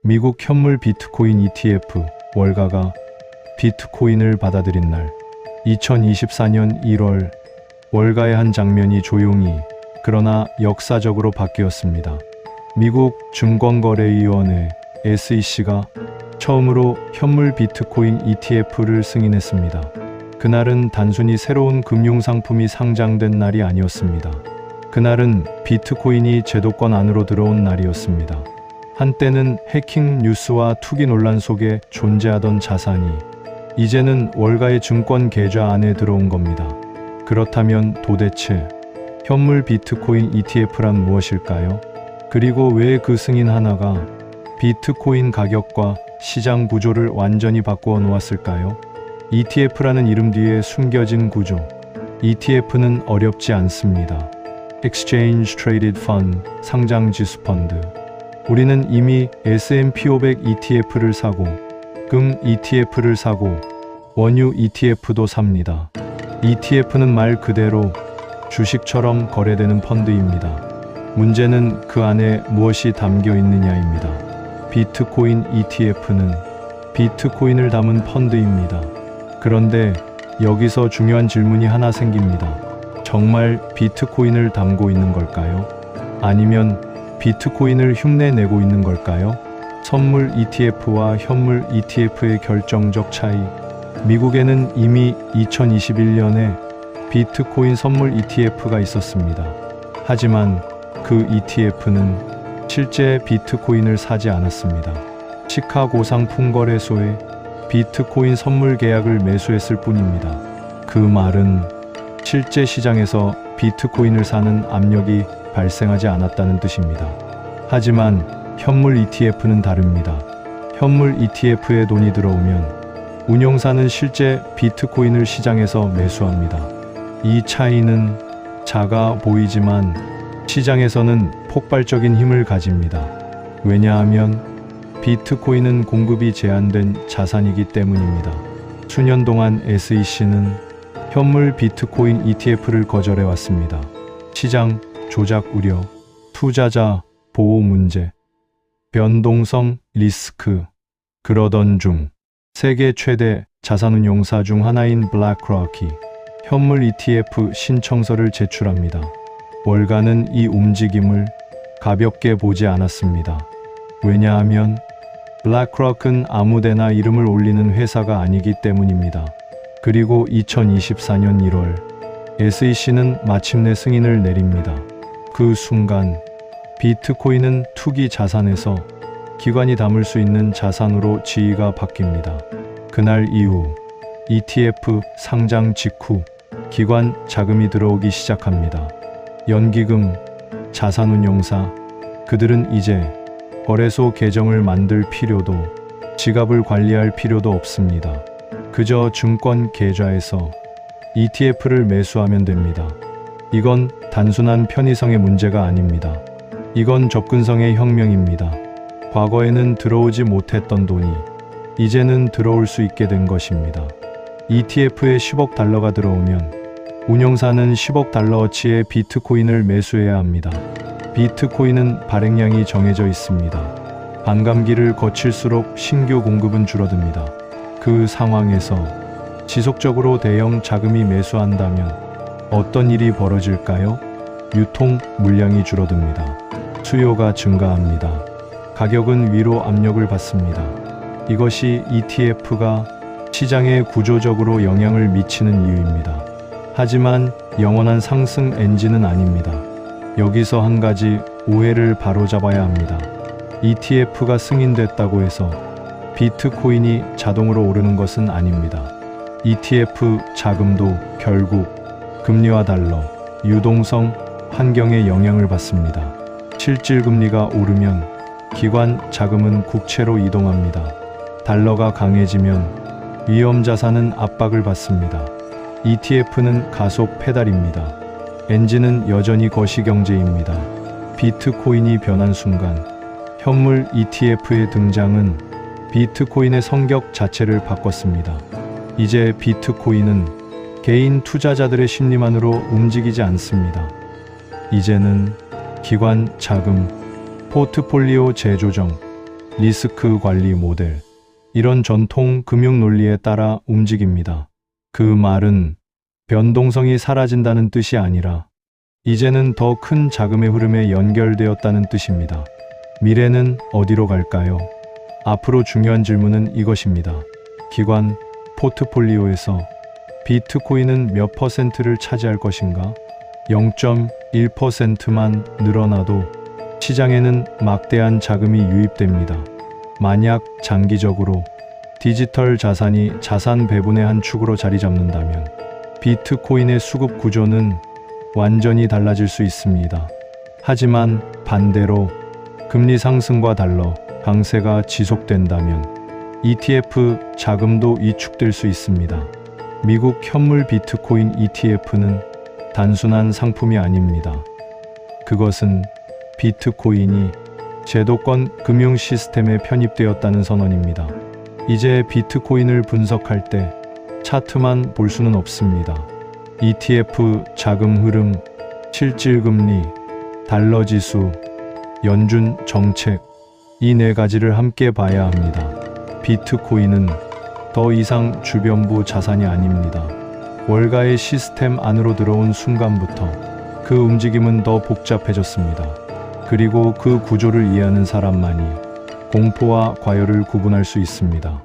미국 현물 비트코인 ETF 월가가 비트코인을 받아들인 날 2024년 1월 월가의 한 장면이 조용히 그러나 역사적으로 바뀌었습니다. 미국 증권거래위원회 SEC가 처음으로 현물 비트코인 ETF를 승인했습니다. 그날은 단순히 새로운 금융상품이 상장된 날이 아니었습니다. 그날은 비트코인이 제도권 안으로 들어온 날이었습니다. 한때는 해킹 뉴스와 투기 논란 속에 존재하던 자산이 이제는 월가의 증권 계좌 안에 들어온 겁니다. 그렇다면 도대체 현물 비트코인 ETF란 무엇일까요? 그리고 왜 그 승인 하나가 비트코인 가격과 시장 구조를 완전히 바꾸어 놓았을까요? ETF라는 이름 뒤에 숨겨진 구조. ETF는 어렵지 않습니다. Exchange Traded Fund, 상장 지수 펀드. 우리는 이미 S&P 500 ETF를 사고, 금 ETF를 사고, 원유 ETF도 삽니다. ETF는 말 그대로 주식처럼 거래되는 펀드입니다. 문제는 그 안에 무엇이 담겨 있느냐입니다. 비트코인 ETF는 비트코인을 담은 펀드입니다. 그런데 여기서 중요한 질문이 하나 생깁니다. 정말 비트코인을 담고 있는 걸까요? 아니면 비트코인을 흉내내고 있는 걸까요? 선물 ETF와 현물 ETF의 결정적 차이. 미국에는 이미 2021년에 비트코인 선물 ETF가 있었습니다. 하지만 그 ETF는 실제 비트코인을 사지 않았습니다. 시카고 상품거래소에 비트코인 선물 계약을 매수했을 뿐입니다. 그 말은 실제 시장에서 비트코인을 사는 압력이 발생하지 않았다는 뜻입니다. 하지만 현물 ETF는 다릅니다. 현물 ETF에 돈이 들어오면 운용사는 실제 비트코인을 시장에서 매수합니다. 이 차이는 작아 보이지만 시장에서는 폭발적인 힘을 가집니다. 왜냐하면 비트코인은 공급이 제한된 자산이기 때문입니다. 수년 동안 SEC는 현물 비트코인 ETF를 거절해왔습니다. 시장 조작 우려, 투자자 보호 문제, 변동성 리스크. 그러던 중 세계 최대 자산운용사 중 하나인 블랙록이 현물 ETF 신청서를 제출합니다. 월가는 이 움직임을 가볍게 보지 않았습니다. 왜냐하면 블랙록은 아무데나 이름을 올리는 회사가 아니기 때문입니다. 그리고 2024년 1월 SEC는 마침내 승인을 내립니다. 그 순간 비트코인은 투기 자산에서 기관이 담을 수 있는 자산으로 지위가 바뀝니다. 그날 이후 ETF 상장 직후 기관 자금이 들어오기 시작합니다. 연기금, 자산운용사, 그들은 이제 거래소 계정을 만들 필요도, 지갑을 관리할 필요도 없습니다. 그저 증권 계좌에서 ETF를 매수하면 됩니다. 이건 단순한 편의성의 문제가 아닙니다. 이건 접근성의 혁명입니다. 과거에는 들어오지 못했던 돈이 이제는 들어올 수 있게 된 것입니다. ETF에 10억 달러가 들어오면 운용사는 10억 달러어치의 비트코인을 매수해야 합니다. 비트코인은 발행량이 정해져 있습니다. 반감기를 거칠수록 신규 공급은 줄어듭니다. 그 상황에서 지속적으로 대형 자금이 매수한다면 어떤 일이 벌어질까요? 유통 물량이 줄어듭니다. 수요가 증가합니다. 가격은 위로 압력을 받습니다. 이것이 ETF가 시장에 구조적으로 영향을 미치는 이유입니다. 하지만 영원한 상승 엔진은 아닙니다. 여기서 한 가지 오해를 바로잡아야 합니다. ETF가 승인됐다고 해서 비트코인이 자동으로 오르는 것은 아닙니다. ETF 자금도 결국 금리와 달러, 유동성, 환경에 영향을 받습니다. 실질금리가 오르면 기관 자금은 국채로 이동합니다. 달러가 강해지면 위험자산은 압박을 받습니다. ETF는 가속 페달입니다. 엔진은 여전히 거시경제입니다. 비트코인이 변한 순간 현물 ETF의 등장은 비트코인의 성격 자체를 바꿨습니다. 이제 비트코인은 개인 투자자들의 심리만으로 움직이지 않습니다. 이제는 기관 자금, 포트폴리오 재조정, 리스크 관리 모델, 이런 전통 금융 논리에 따라 움직입니다. 그 말은 변동성이 사라진다는 뜻이 아니라 이제는 더 큰 자금의 흐름에 연결되었다는 뜻입니다. 미래는 어디로 갈까요? 앞으로 중요한 질문은 이것입니다. 기관 포트폴리오에서 비트코인은 몇 퍼센트를 차지할 것인가? 0.1%만 늘어나도 시장에는 막대한 자금이 유입됩니다. 만약 장기적으로 디지털 자산이 자산 배분의 한 축으로 자리 잡는다면 비트코인의 수급 구조는 완전히 달라질 수 있습니다. 하지만 반대로 금리 상승과 달러 강세가 지속된다면 ETF 자금도 위축될 수 있습니다. 미국 현물 비트코인 ETF는 단순한 상품이 아닙니다. 그것은 비트코인이 제도권 금융 시스템에 편입되었다는 선언입니다. 이제 비트코인을 분석할 때 차트만 볼 수는 없습니다. ETF 자금 흐름, 실질금리, 달러 지수, 연준 정책, 이 네 가지를 함께 봐야 합니다. 비트코인은 더 이상 주변부 자산이 아닙니다. 월가의 시스템 안으로 들어온 순간부터 그 움직임은 더 복잡해졌습니다. 그리고 그 구조를 이해하는 사람만이 공포와 과열을 구분할 수 있습니다.